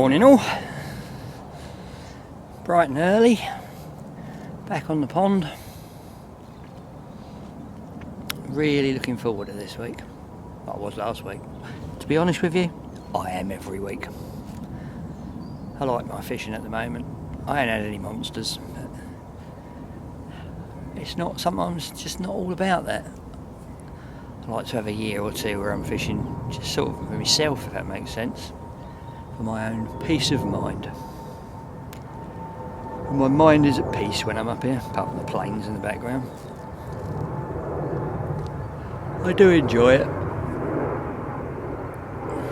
morning all, bright and early, back on the pond. Really looking forward to this week. I was last week. To be honest with you, I am every week. I like my fishing at the moment. I ain't had any monsters. It's not, sometimes it's just not all about that. I like to have a year or two where I'm fishing just sort of for myself, if that makes sense. For my own peace of mind. And my mind is at peace when I'm up here, apart from the planes in the background. I do enjoy it.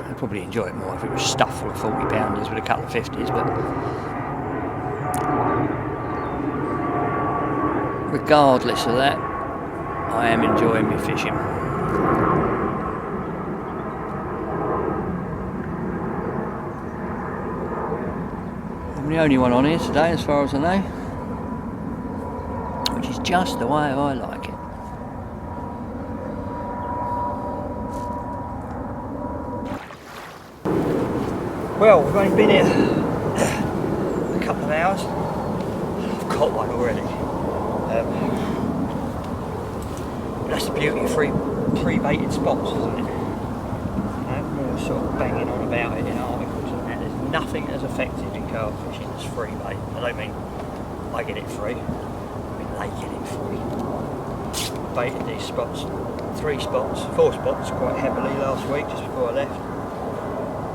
I'd probably enjoy it more if it was stuffed full of 40 pounders with a couple of 50s, but regardless of that, I am enjoying my fishing. I'm the only one on here today as far as I know, which is just the way I like it. Well, we've only been here a couple of hours. I've got one already. That's the beauty of pre-baited spots, isn't it? We're sort of banging on about it in articles and that. There's nothing as effective in carp fishing as free bait. I don't mean I get it free, I mean they get it free. Baited these spots, 4 spots quite heavily last week just before I left.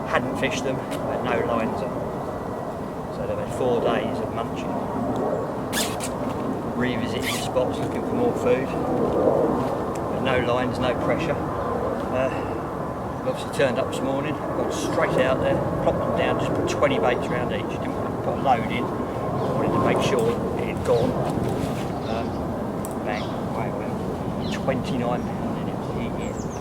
Hadn't fished them, I had no lines on. So they've had 4 days of munching. Revisiting the spots looking for more food. But no lines, no pressure. Obviously turned up this morning, got straight out there, plopped them down, just put 20 baits around each. Didn't want to put a load in, wanted to make sure it had gone. Bang, away it went. 29 pounds in it, beautiful.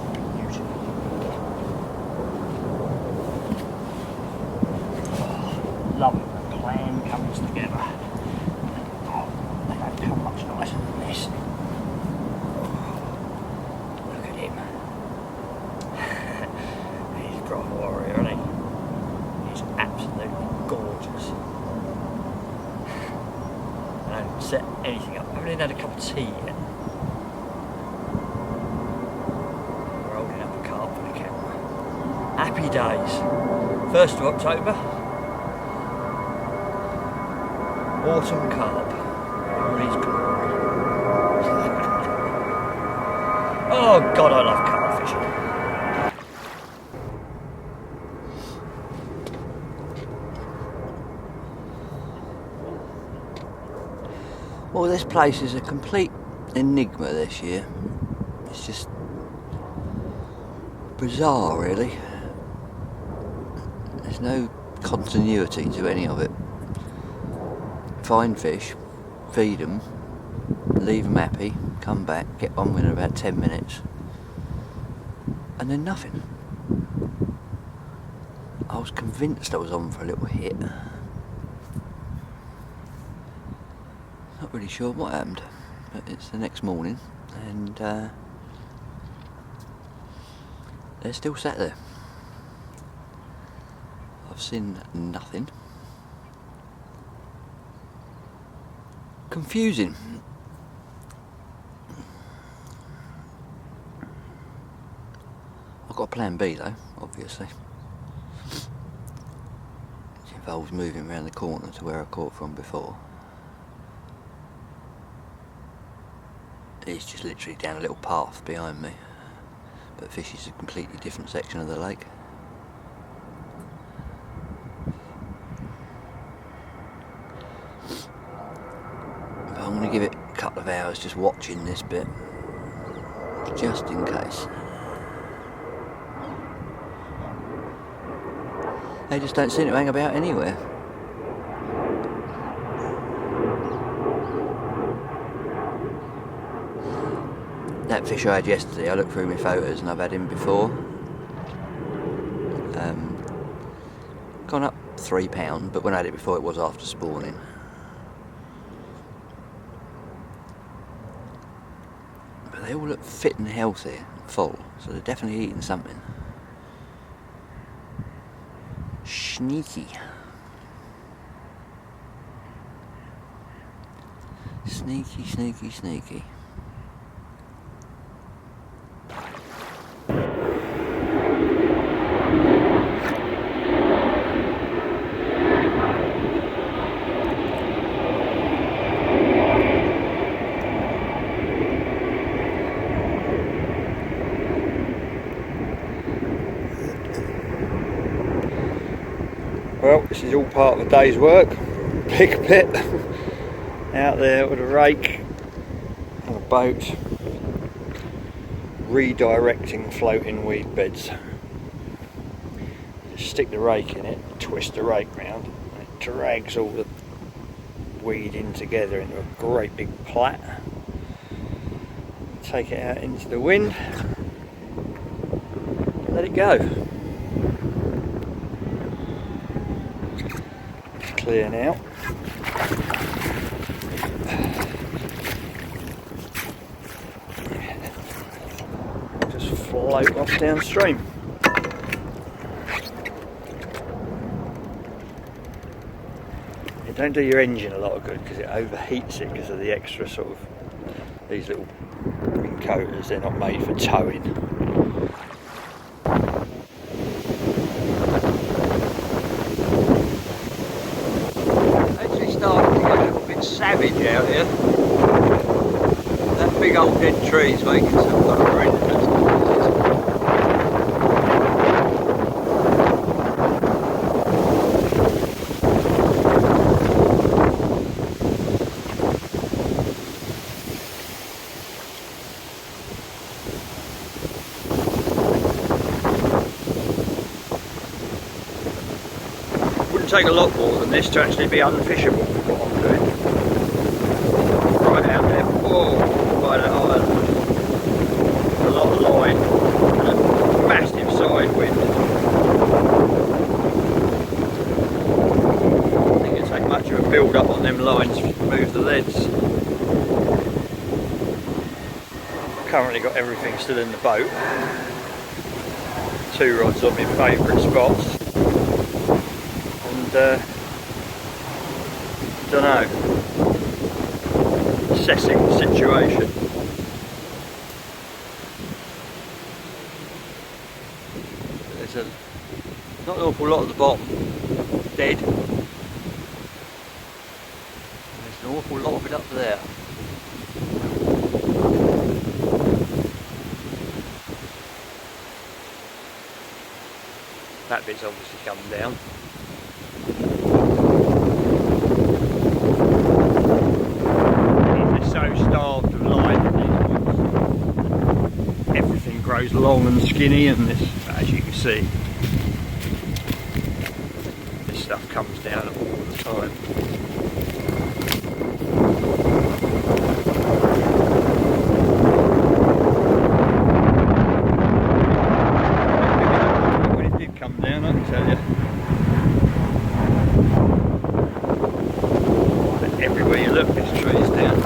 Love it when a plan comes together. Oh, they don't come much nicer than this. Look at him. He's a proper warrior, isn't he? He's absolutely gorgeous. I haven't set anything up. I haven't even had a cup of tea yet. We're holding up a carp for the camera. Happy days. 1st of October. Autumn carp, all his glory. Oh God, I love carp fishing. Well, this place is a complete enigma this year. It's just bizarre, really. There's no continuity to any of it. Find fish, feed them, leave them happy, come back, get on within about 10 minutes, and then nothing. I was convinced I was on for a little hit. Not really sure what happened, but it's the next morning and they're still sat there. I've seen nothing. Confusing. I've got a plan B though, obviously. It involves moving around the corner to where I caught from before. It's just literally down a little path behind me, but fish is a completely different section of the lake. I'm going to give it a couple of hours just watching this bit, just in case. They just don't seem to hang about anywhere. That fish I had yesterday, I looked through my photos and I've had him before. Gone up £3, but when I had it before it was after spawning. They all look fit and healthy, full, so they're definitely eating something. Sneaky. Sneaky, sneaky, sneaky. Well, this is all part of a day's work. Big pit out there with a rake and a boat, redirecting floating weed beds. Just stick the rake in it, twist the rake round, and it drags all the weed in together into a great big plait. Take it out into the wind, let it go. Clear now. Just float off downstream. It don't do your engine a lot of good because it overheats it because of the extra sort of these little wing coaters. They're not made for towing. Savage out here. That big old dead tree's making some horrendous noises. Wouldn't take a lot more than this to actually be unfishable, what I'm doing. Right out there, whoa, by that island, a lot of line and a massive side wind. I think it'd take much of a build up on them lines to move the leads. Currently got everything still in the boat. 2 rods on my favourite spots. And don't know. Assessing the situation. There's not an awful lot at the bottom dead. There's an awful lot of it up there. That bit's obviously come down. Starved of life, everything grows long and skinny, and this, as you can see, this stuff comes down all the time. When it did come down, I can tell you. But everywhere you look, this tree is down.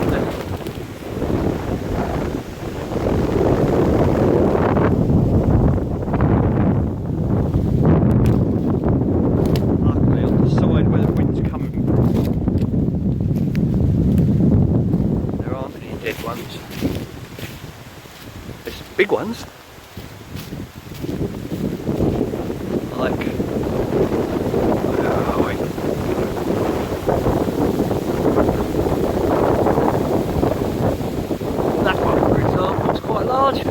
Big ones, like, oh wait. That one, for example, is quite large.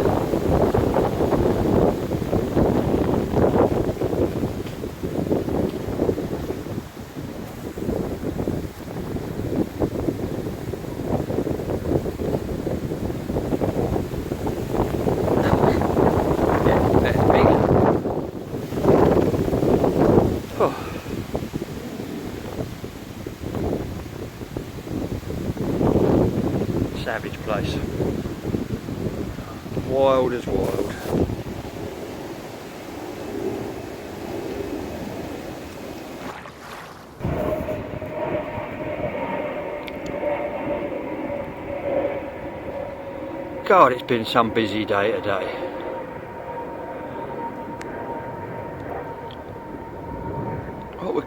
Savage place. Wild as wild. God, it's been some busy day today.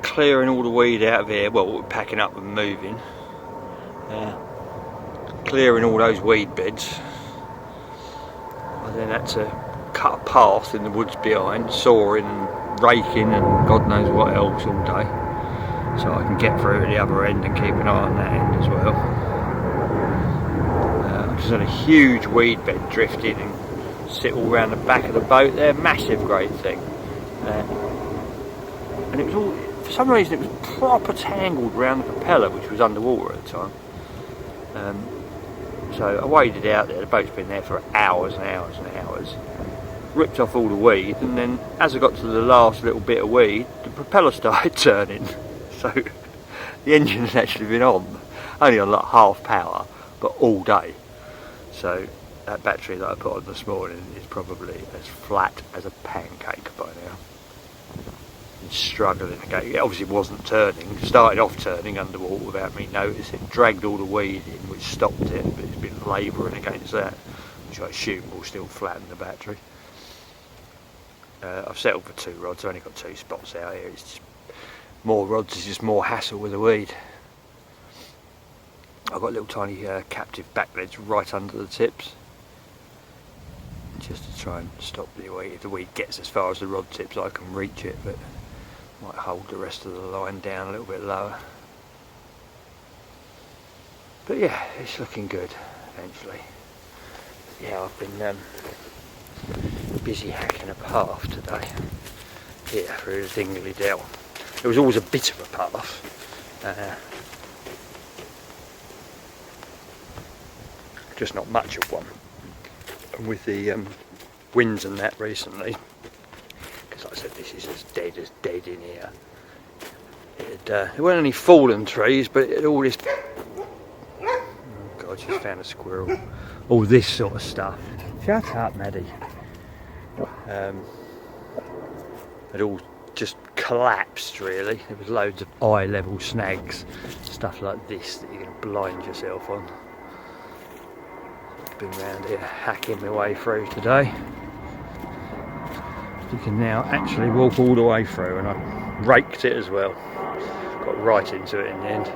clearing all the weed out of here. Well, we're packing up and moving. Clearing all those weed beds. I then had to cut a path in the woods behind, sawing and raking and God knows what else all day, so I can get through to the other end and keep an eye on that end as well. I just had a huge weed bed drifted and sit all around the back of the boat there. Massive, great thing. And it was all, for some reason, it was proper tangled around the propeller, which was underwater at the time. So I waded out there. The boat's been there for hours and hours and hours. Ripped off all the weed, and then as I got to the last little bit of weed, the propeller started turning. So the engine has actually been on, only on like half power, but all day. So that battery that I put on this morning is probably as flat as a pancake by now. It's struggling again. It obviously wasn't turning. It started off turning underwater without me noticing. Dragged all the weed in, which stopped it, but it's been labouring against that, which I assume will still flatten the battery. I've settled for 2 rods. I've only got 2 spots out here. It's just more rods is just more hassle with the weed. I've got little tiny captive back leads right under the tips, just to try and stop the weed. If the weed gets as far as the rod tips, I can reach it, but might hold the rest of the line down a little bit lower. But yeah, it's looking good eventually. Yeah, I've been busy hacking a path today here through the Dingley Dell. There was always a bit of a path, just not much of one. And with the winds and that recently, because like I said, this is as dead in here. There weren't any fallen trees, but it all this. Oh God, just found a squirrel. All this sort of stuff. Shut up, Maddie. It all just collapsed really. There was loads of eye level snags, stuff like this that you're going to blind yourself on. Been around here hacking my way through today. You can now actually walk all the way through, and I raked it as well. Got right into it in the end.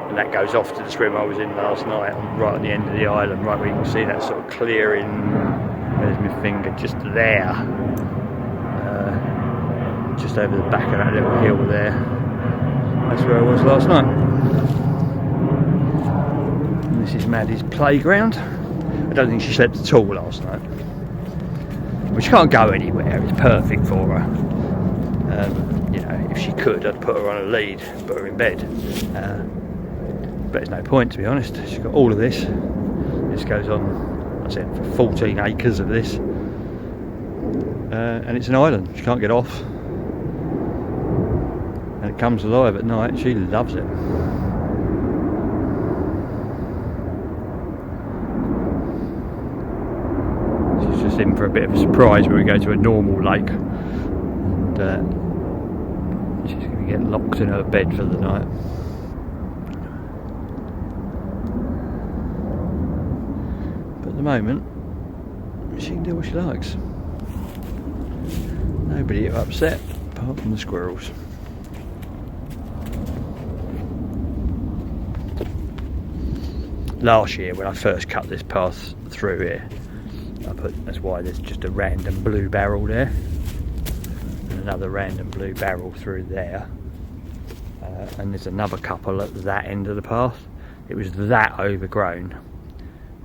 And that goes off to the swim I was in last night, right at the end of the island, right where you can see that sort of clearing. There's my finger just there, just over the back of that little hill there. That's where I was last night. And this is Maddie's playground. I don't think she slept at all last night. But she can't go anywhere, it's perfect for her. You know, if she could, I'd put her on a lead, put her in bed. But there's no point, to be honest. She's got all of this. This goes on, I said, for 14 acres of this. And it's an island, she can't get off. And it comes alive at night, she loves it. She's just in for a bit of a surprise when we go to a normal lake. And she's going to get locked in her bed for the night. But at the moment, she can do what she likes. Nobody upset apart from the squirrels. Last year when I first cut this path through here, that's why there's just a random blue barrel there and another random blue barrel through there, and there's another couple at that end of the path. It was that overgrown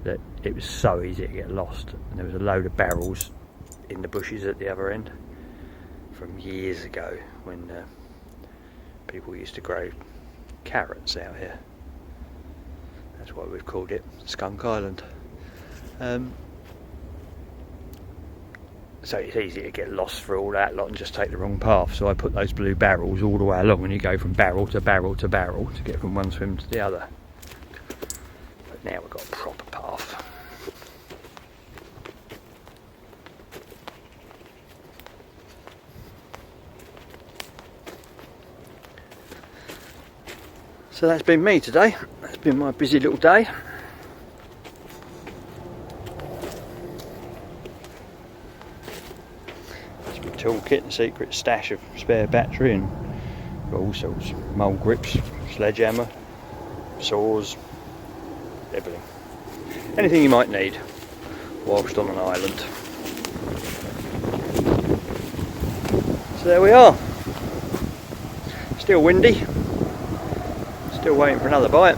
that it was so easy to get lost, and there was a load of barrels in the bushes at the other end from years ago when people used to grow carrots out here. That's why we've called it Skunk Island. So it's easy to get lost through all that lot and just take the wrong path. So I put those blue barrels all the way along, and you go from barrel to barrel to barrel to get from one swim to the other. But now we've got a proper path. So that's been me today. That's been my busy little day. toolkit, the secret stash of spare battery, and got all sorts. Mole grips, sledgehammer, saws, everything. Anything you might need whilst on an island. So there we are. Still windy. Still waiting for another bite.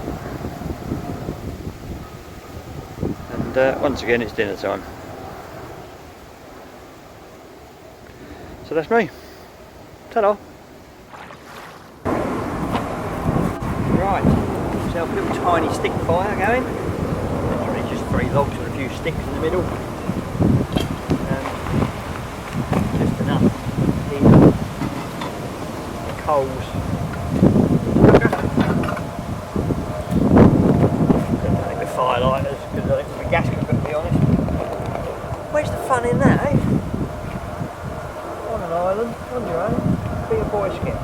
And once again it's dinner time. So that's me. Ta-da! Right, so a little tiny stick fire going. Literally just 3 logs with a few sticks in the middle. Just enough heat up the coals. Couldn't take the firelighters because I think the gas cook, to be honest. Where's the fun in that, eh? On an island, on your own, be a Boy Scout.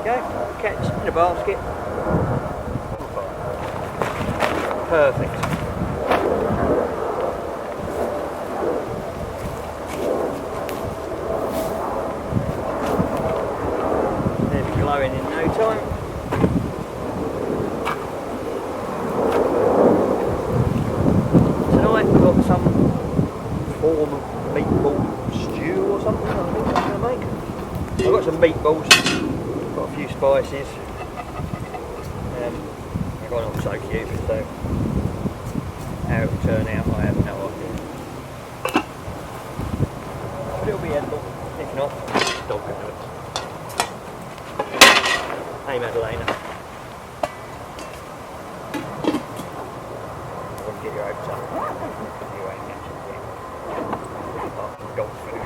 There you go, catch in a basket. Perfect. They'll be glowing in no time. Tonight we've got some form of meatball stew or something, I think I'm going to make. I've got some meatballs, got a few spices. I've got them so cute, so how it will turn out I have no idea. But it'll be edible, if not, dog can do it. Hey Madalena. I want to get your hopes up. You ain't catching it. Apart from dog food.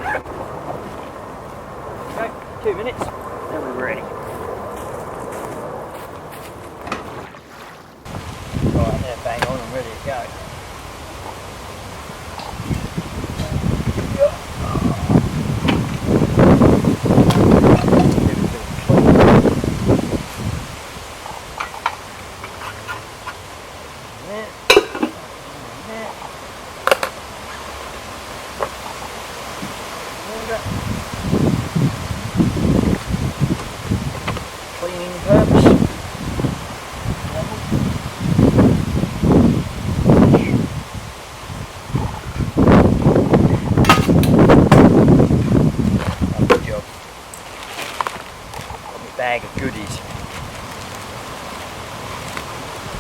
Okay, 2 minutes, then we're ready. Right, they're bang on and ready to go. Cleaning purpose. Bag of goodies.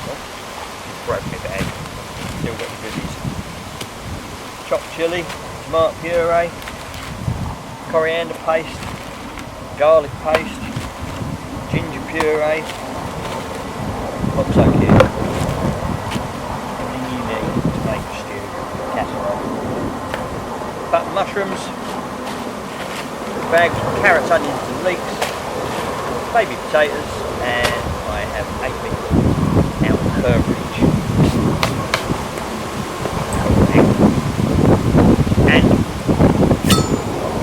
Oh, just broke my bag. Still got the goodies. Chopped chilli, tomato puree, coriander paste, garlic paste, ginger puree. Looks so cute. Everything you need to make a stew, casserole. Button mushrooms, bags of carrots, onions and leeks. Baby potatoes, and I have 8 meatballs out of Burbridge. And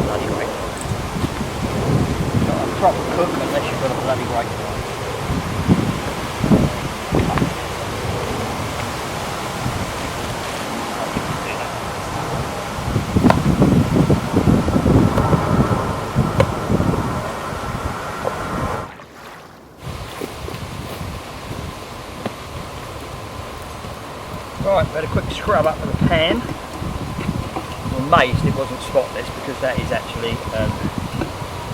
bloody great. Not a proper cook unless you've got a bloody great one. Right, we had a quick scrub up of the pan. I'm amazed it wasn't spotless because that is actually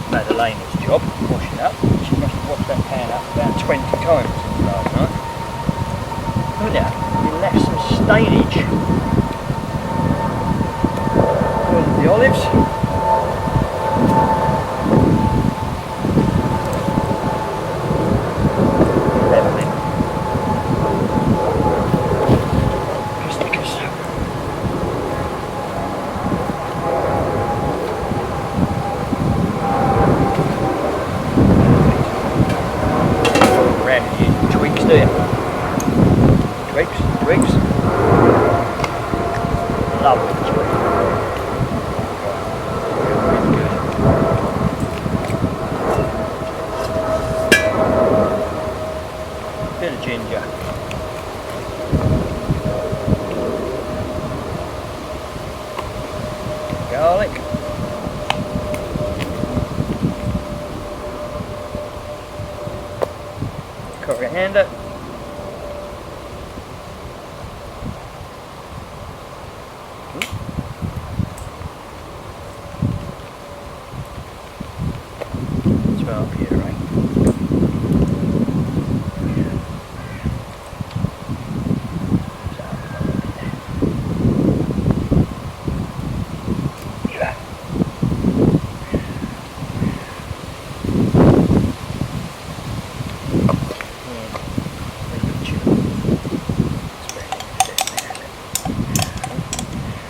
Madalena's job, wash it up. She must have washed that pan up about 20 times since last night. Look at that, we left some stainage. There's the olives. Twigs. Lovely twig. Really good. Bit of ginger. Garlic. coriander. Tomato puree.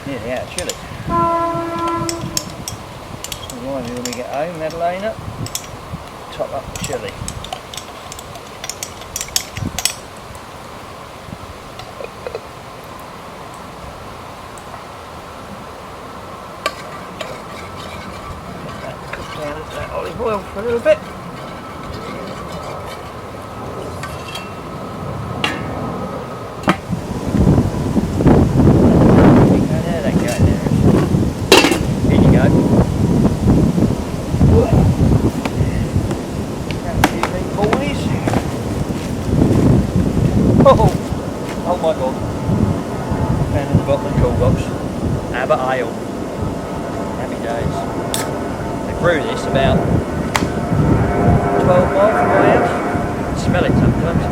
Nearly out of chilli. Remind me when we get home, Madalena. Top up the chilli. Cook down that olive oil for a little bit. Oh my god. Found in the bottom of the cool box. Abbott ale. Happy days. They brew this about 12 miles from my house. Smell it sometimes.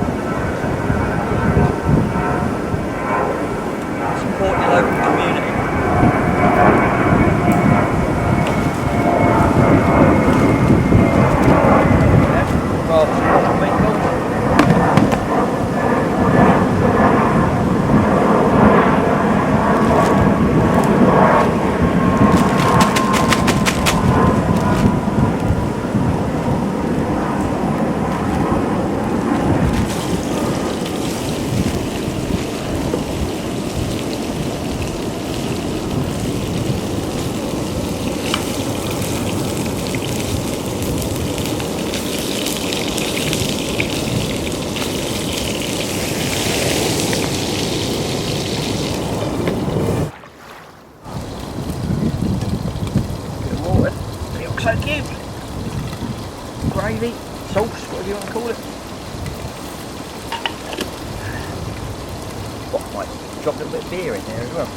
Support your local community. Rather than meatballs. So cute. Gravy, sauce, whatever you want to call it. Oh, I might drop a little bit of beer in there as well.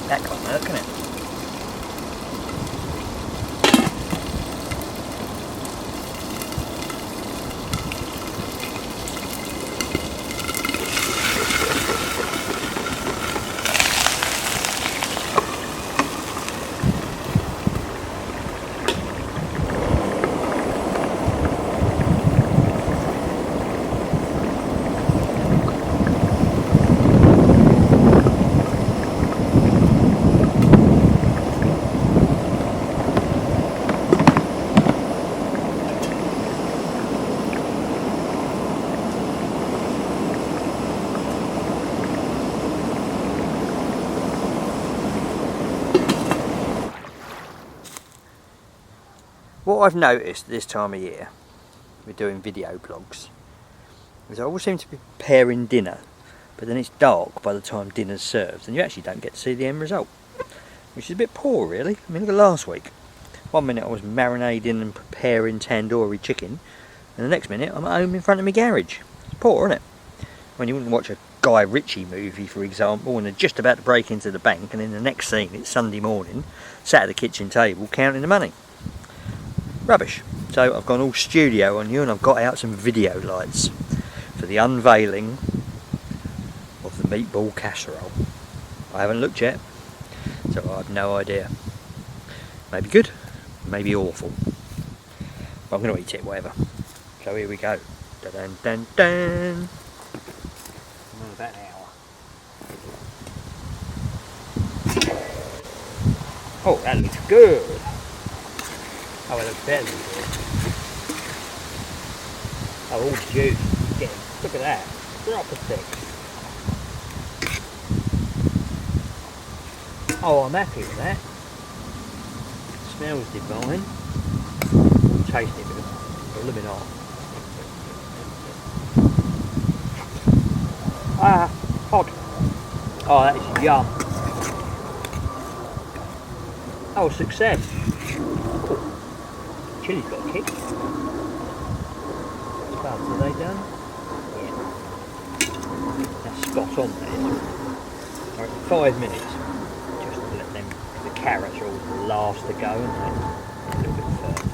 That can't hurt, can it? What I've noticed this time of year, we're doing video blogs, is I always seem to be preparing dinner, but then it's dark by the time dinner's served, and you actually don't get to see the end result, which is a bit poor really. I mean, look at last week. One minute I was marinating and preparing tandoori chicken, and the next minute I'm at home in front of my garage. It's poor, isn't it? When you wouldn't watch a Guy Ritchie movie, for example, and they're just about to break into the bank, and in the next scene it's Sunday morning, sat at the kitchen table counting the money. Rubbish. So I've gone all studio on you, and I've got out some video lights for the unveiling of the meatball casserole. I haven't looked yet, so I have no idea. Maybe good, maybe awful. But I'm going to eat it, whatever. So here we go. Dun dun dun dun. About an hour. Oh, that looks good. Oh, it looks better than good. Oh, all juice. Look at that. Proper thick. Oh, I'm happy with that. Smells divine. Taste it, but a little bit hot. Ah, hot. Oh, that is yum. Oh, success. Chili's got a kick. spuds, are they done? Yeah. That's spot on there. Right, 5 minutes. Just to let them, the carrots are all the last to go, aren't they? A little bit further.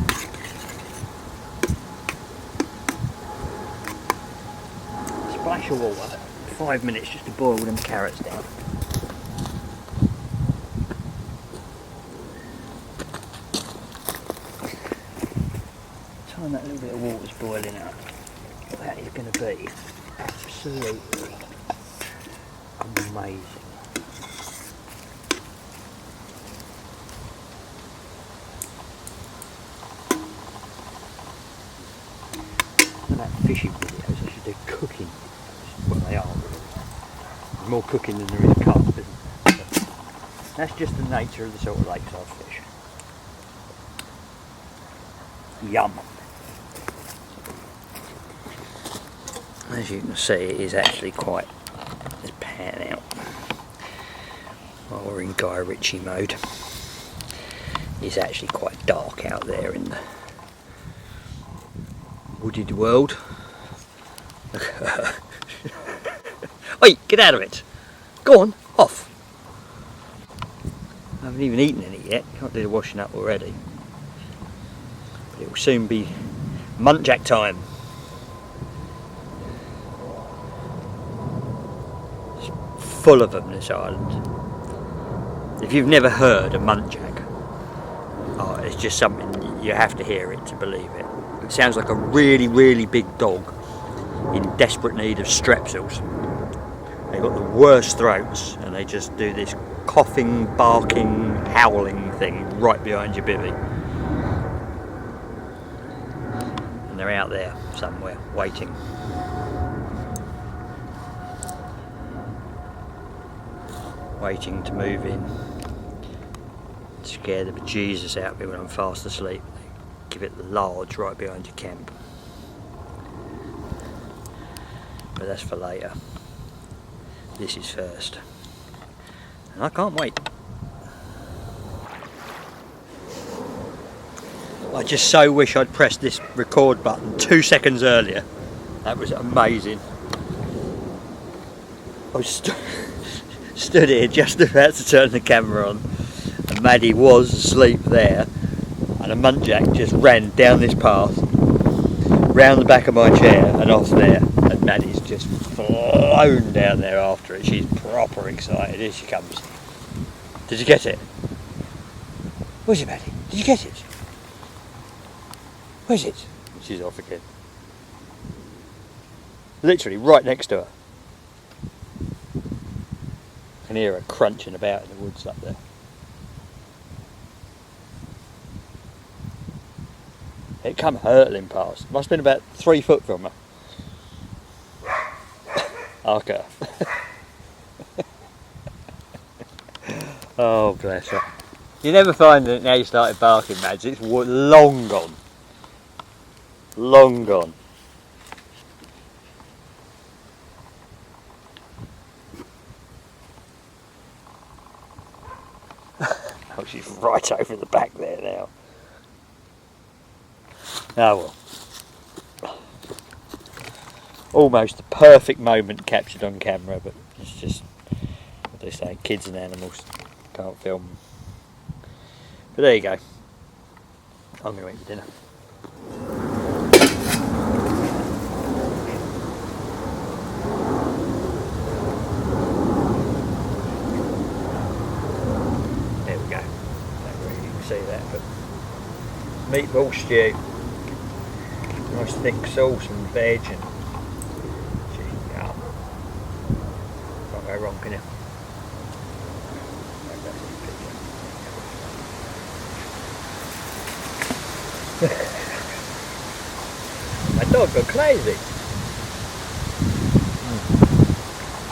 Splash of water. 5 minutes just to boil them carrots down. Time that little bit of water's boiling up, that is going to be absolutely amazing. And that fishing videos, I should do cooking videos. Well, they are really. There's more cooking than there is carp, isn't there? But that's just the nature of the sort of lakes I fish. Yum. As you can see, it is actually quite, it's panning out while we're in Guy Ritchie mode. It's actually quite dark out there in the wooded world. Oi, get out of it! Go on, off! I haven't even eaten any yet, can't do the washing up already. But it will soon be muntjac time. Full of them, this island. If you've never heard a muntjac, oh, it's just something, you have to hear it to believe it. It sounds like a really, really big dog in desperate need of strepsils. They've got the worst throats and they just do this coughing, barking, howling thing right behind your bivvy. And they're out there somewhere, waiting. Waiting to move in. Scare the bejesus out of me when I'm fast asleep. Give it the large right behind your camp. But that's for later. This is first. And I can't wait. I just so wish I'd pressed this record button 2 seconds earlier. That was amazing. I was stood here just about to turn the camera on and Maddie was asleep there and a muntjac just ran down this path, round the back of my chair and off there, and Maddie's just flown down there after it. She's proper excited. Here she comes. Did you get it? Where's it, Maddie? Did you get it? Where's it? She's off again. Literally right next to her. I can hear her crunching about in the woods up there. It come hurtling past. Must have been about 3 foot from her. Okay. Oh, bless her. You never find it now you started barking, Mads. It's long gone. Long gone. Oh, she's right over the back there now. Oh well. Almost the perfect moment captured on camera, but it's just what they say, kids and animals can't film. But there you go. I'm going to eat my dinner. There we go. Don't really you can see that, but meatball stew. Nice thick sauce and veg and yum. Can't go wrong, can you? My dog got crazy.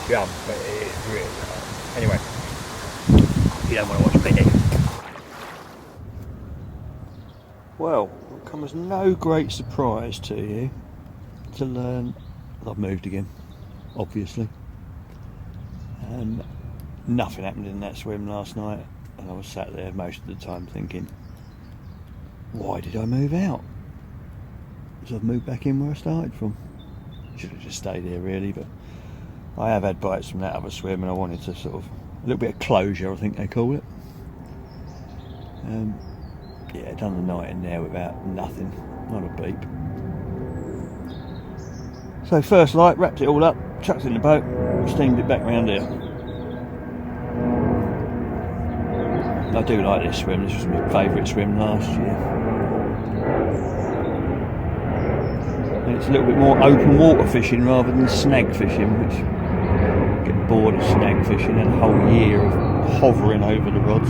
Yum, but it is really hard. Anyway, you don't want to watch me, do you? Well, it comes as no great surprise to you to learn that I've moved again, obviously. Nothing happened in that swim last night, and I was sat there most of the time thinking, why did I move out? So I've moved back in where I started from. Should have just stayed here really, but I have had bites from that other swim and I wanted to sort of, a little bit of closure I think they call it. Yeah, done the night in there without nothing, not a beep. So first light, wrapped it all up, chucked it in the boat, steamed it back round here. I do like this swim, this was my favourite swim last year. And it's a little bit more open water fishing rather than snag fishing, which I get bored of snag fishing and a whole year of hovering over the rods.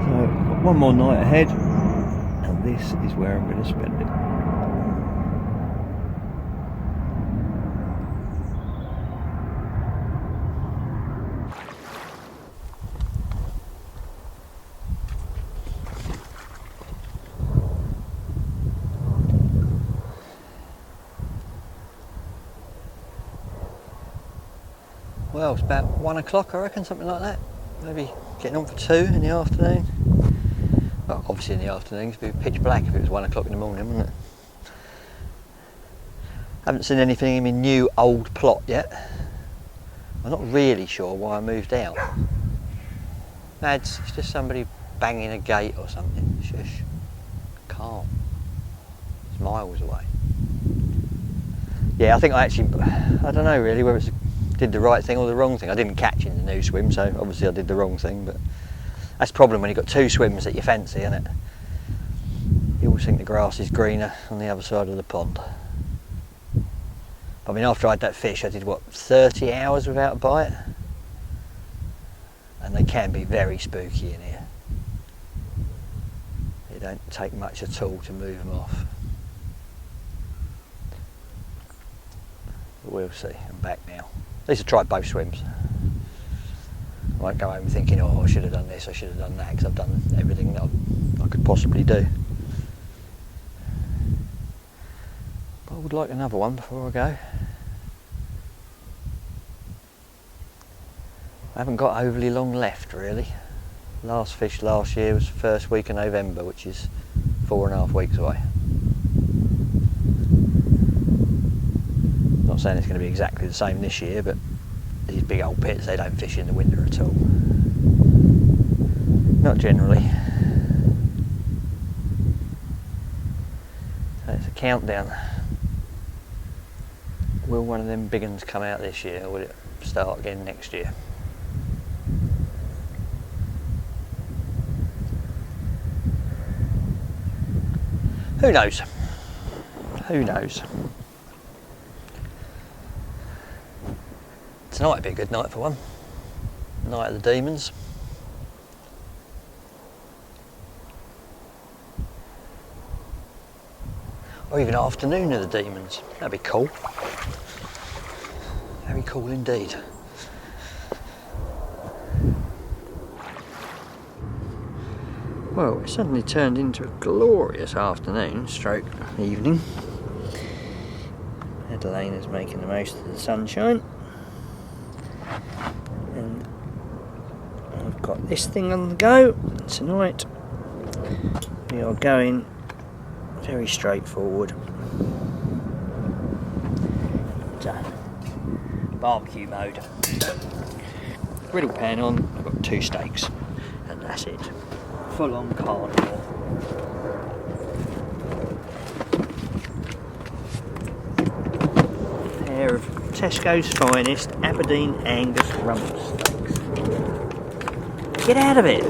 So I've got one more night ahead, and this is where I'm going to spend it. Well, it's about 1 o'clock, I reckon, something like that. Maybe getting on for 2 in the afternoon. Well, obviously in the afternoon, it'd be pitch black if it was 1 o'clock in the morning, wouldn't it? Haven't seen anything in my new old plot yet. I'm not really sure why I moved out. It's just somebody banging a gate or something. Shush. Calm. It's miles away. Yeah, I think I don't know really whether it's did the right thing or the wrong thing. I didn't catch in the new swim, so obviously I did the wrong thing, but that's the problem when you've got 2 swims that you fancy, isn't it? You always think the grass is greener on the other side of the pond. I mean, after I had that fish, I did what, 30 hours without a bite? And they can be very spooky in here. It don't take much at all to move them off. But we'll see. I'm back now. At least I tried both swims. I won't go home thinking, oh, I should have done this, I should have done that, because I've done everything that I could possibly do. But I would like another one before I go. I haven't got overly long left, really. Last fish last year was the first week of November, which is 4.5 weeks away. Not saying it's going to be exactly the same this year, but these big old pits, they don't fish in the winter at all. Not generally. So it's a countdown. Will one of them big ones come out this year, or will it start again next year? Who knows? Who knows? Tonight would be a good night for one. Night of the demons. Or even afternoon of the demons. That'd be cool. Very cool indeed. Well, it suddenly turned into a glorious afternoon, stroke evening. Adelaine's making the most of the sunshine. And I've got this thing on the go. Tonight we are going very straightforward. Barbecue mode. Griddle pan on, I've got 2 steaks, and that's it. Full on carnivore. A pair of Tesco's finest Aberdeen Angus rump steaks. Get out of it!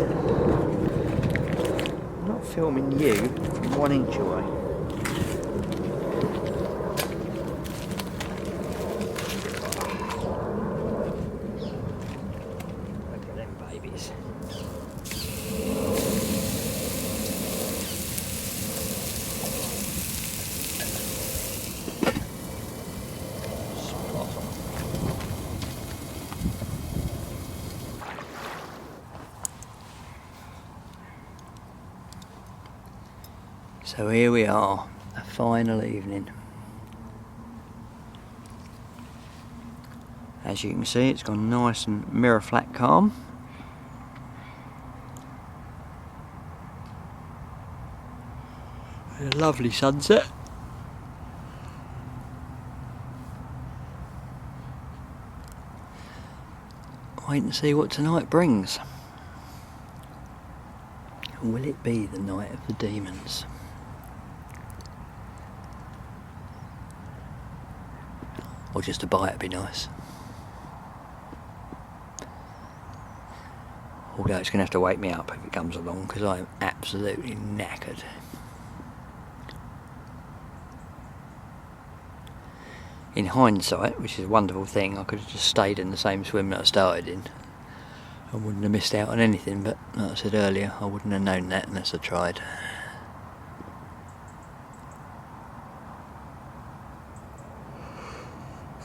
I'm not filming you from 1 inch away. Look at them babies. So here we are, a final evening. As you can see, it's gone nice and mirror flat calm. A lovely sunset. Wait and see what tonight brings. Will it be the night of the demons? Or just a bite would be nice. Although it's going to have to wake me up if it comes along, because I am absolutely knackered. In hindsight, which is a wonderful thing, I could have just stayed in the same swim that I started in. I wouldn't have missed out on anything, but like I said earlier, I wouldn't have known that unless I tried.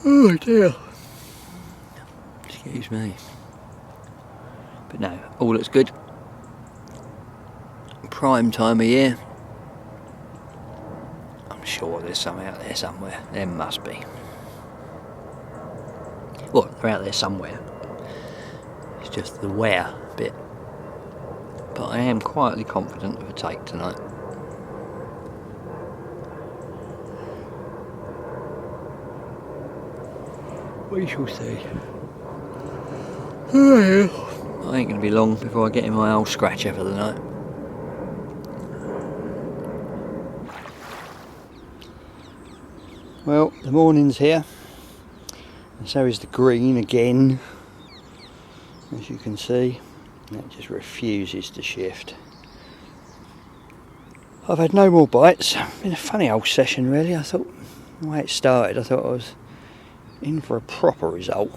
Oh dear. Excuse me. But no, all looks good. Prime time of year. I'm sure there's some out there somewhere. There must be. Well, they're out there somewhere. It's just the where bit. But I am quietly confident of a take tonight. We shall see. Oh yeah. I ain't going to be long before I get in my old scratcher for the night. Well, the morning's here, and so is the green again, as you can see. That just refuses to shift. I've had no more bites. It's been a funny old session really. I thought, the way it started, I thought I was in for a proper result,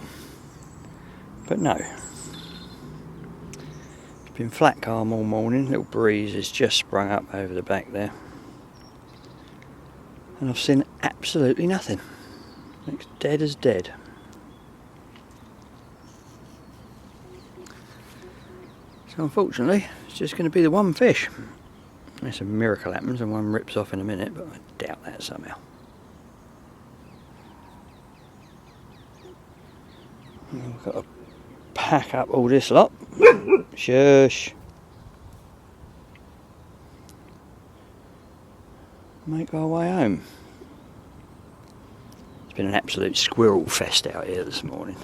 but no. It's been flat calm all morning. Little breeze has just sprung up over the back there, and I've seen absolutely nothing. Looks dead as dead. So unfortunately, it's just going to be the one fish. Unless a miracle happens and one rips off in a minute, but I doubt that somehow. We've got to pack up all this lot. Shush. Make our way home. It's been an absolute squirrel fest out here this morning.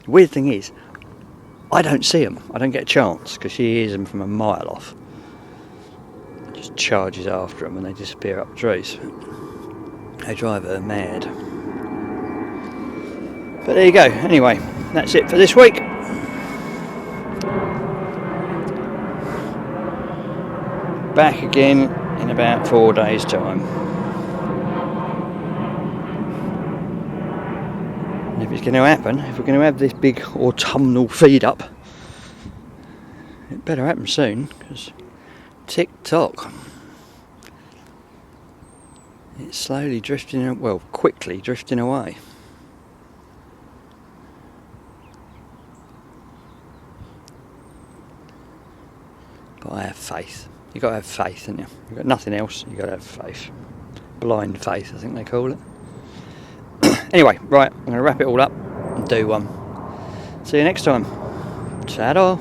The weird thing is, I don't see them. I don't get a chance because she hears them from a mile off. Just charges after them and they disappear up the trees. They drive her mad. But there you go. Anyway, that's it for this week. Back again in about 4 days' time. And if it's going to happen, if we're going to have this big autumnal feed up, it better happen soon, because tick tock, it's slowly drifting, well, quickly drifting away. But I have faith. You've got to have faith, haven't you? You've got nothing else, you've got to have faith. Blind faith, I think they call it. Anyway, right, I'm going to wrap it all up and do one. See you next time. Ta-da!